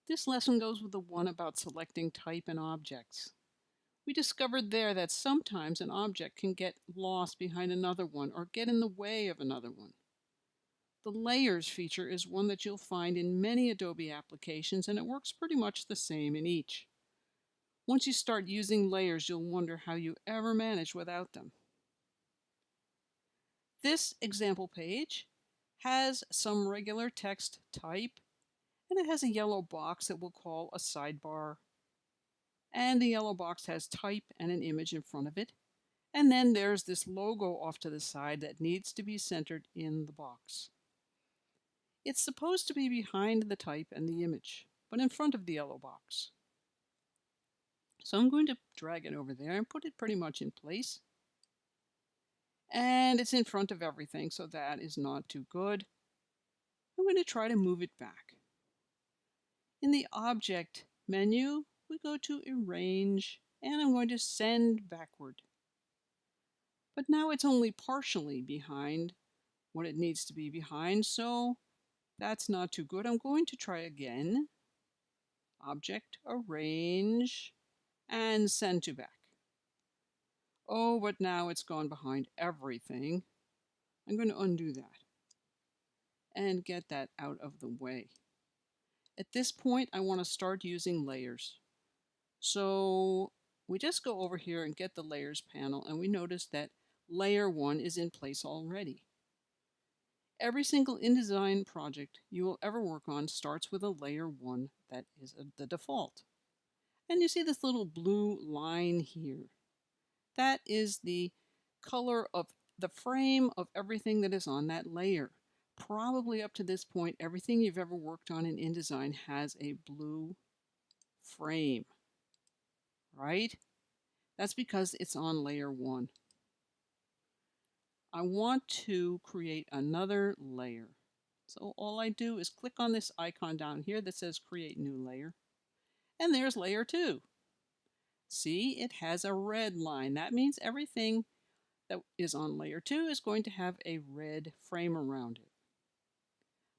This lesson goes with the one about selecting type and objects. We discovered there that sometimes an object can get lost behind another one or get in the way of another one. The Layers feature is one that you'll find in many Adobe applications, and it works pretty much the same in each. Once you start using layers, you'll wonder how you ever manage without them. This example page has some regular text type, and it has a yellow box that we'll call a sidebar. And the yellow box has type and an image in front of it. And then there's this logo off to the side that needs to be centered in the box. It's supposed to be behind the type and the image, but in front of the yellow box. So I'm going to drag it over there and put it pretty much in place. And it's in front of everything, so that is not too good. I'm going to try to move it back. In the Object menu, we go to Arrange, and I'm going to Send Backward. But now it's only partially behind what it needs to be behind, so that's not too good. I'm going to try again. Object, Arrange, and Send to Back. Oh, but now it's gone behind everything. I'm going to undo that and get that out of the way. At this point, I want to start using layers. So we just go over here and get the Layers panel, and we notice that Layer 1 is in place already. Every single InDesign project you will ever work on starts with a Layer 1 that is the default. And you see this little blue line here. That is the color of the frame of everything that is on that layer. Probably up to this point, everything you've ever worked on in InDesign has a blue frame, right? That's because it's on layer 1. I want to create another layer. So all I do is click on this icon down here that says Create New Layer. And there's layer 2. See, it has a red line. That means everything that is on layer 2 is going to have a red frame around it.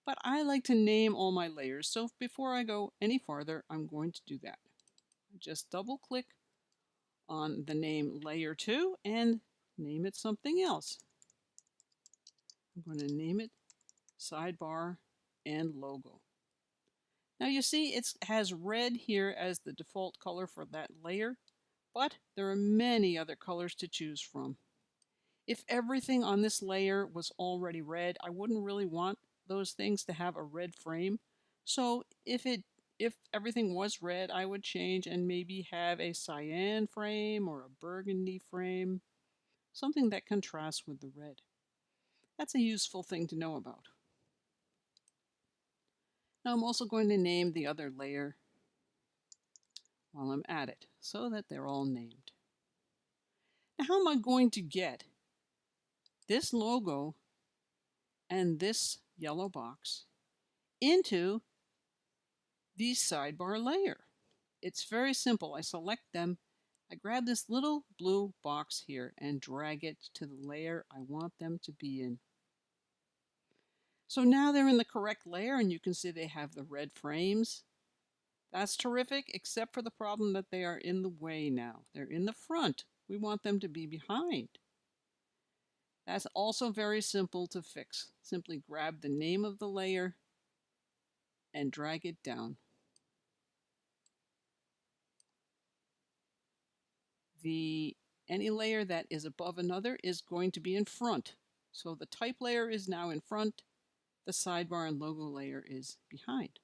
But I like to name all my layers, so before I go any farther, I'm going to do that. Just double click on the name layer 2 and name it something else. I'm going to name it Sidebar and Logo. Now you see it has red here as the default color for that layer, but there are many other colors to choose from. If everything on this layer was already red, I wouldn't really want those things to have a red frame. So if everything was red, I would change and maybe have a cyan frame or a burgundy frame, something that contrasts with the red. That's a useful thing to know about. Now I'm also going to name the other layer while I'm at it so that they're all named. Now how am I going to get this logo and this yellow box into the sidebar layer? It's very simple. I select them, I grab this little blue box here and drag it to the layer I want them to be in. So now they're in the correct layer, and you can see they have the red frames. That's terrific, except for the problem that they are in the way now. They're in the front. We want them to be behind. That's also very simple to fix. Simply grab the name of the layer and drag it down. Any layer that is above another is going to be in front. So the type layer is now in front, the sidebar and logo layer is behind.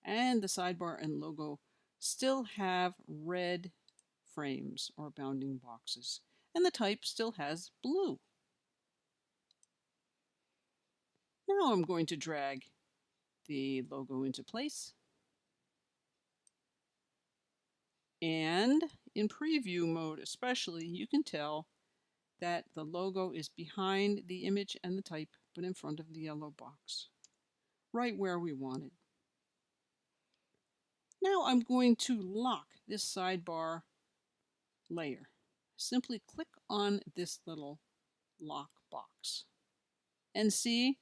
And the sidebar and logo still have red frames or bounding boxes, and the type still has blue. Now I'm going to drag the logo into place. And in preview mode especially, you can tell that the logo is behind the image and the type, but in front of the yellow box, right where we want it. Now I'm going to lock this sidebar layer. Simply click on this little lock box. And see,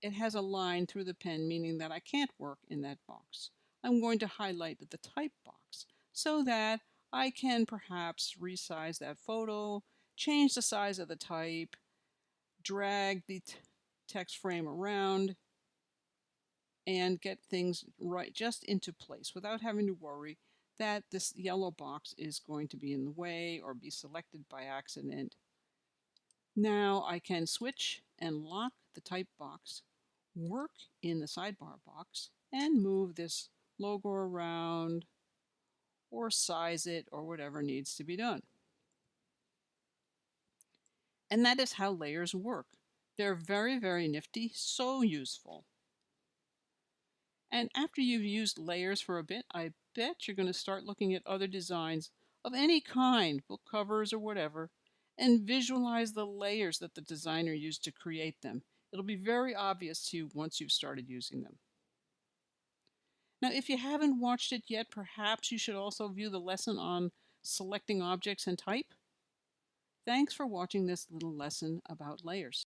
it has a line through the pen, meaning that I can't work in that box. I'm going to highlight the type box so that I can perhaps resize that photo, change the size of the type, drag the text frame around, and get things right just into place without having to worry that this yellow box is going to be in the way or be selected by accident. Now I can switch and lock the type box, work in the sidebar box, and move this logo around or size it or whatever needs to be done. And that is how layers work. They're very, very nifty, so useful. And after you've used layers for a bit, I bet you're going to start looking at other designs of any kind, book covers or whatever, and visualize the layers that the designer used to create them. It'll be very obvious to you once you've started using them. Now, if you haven't watched it yet, perhaps you should also view the lesson on selecting objects and type. Thanks for watching this little lesson about layers.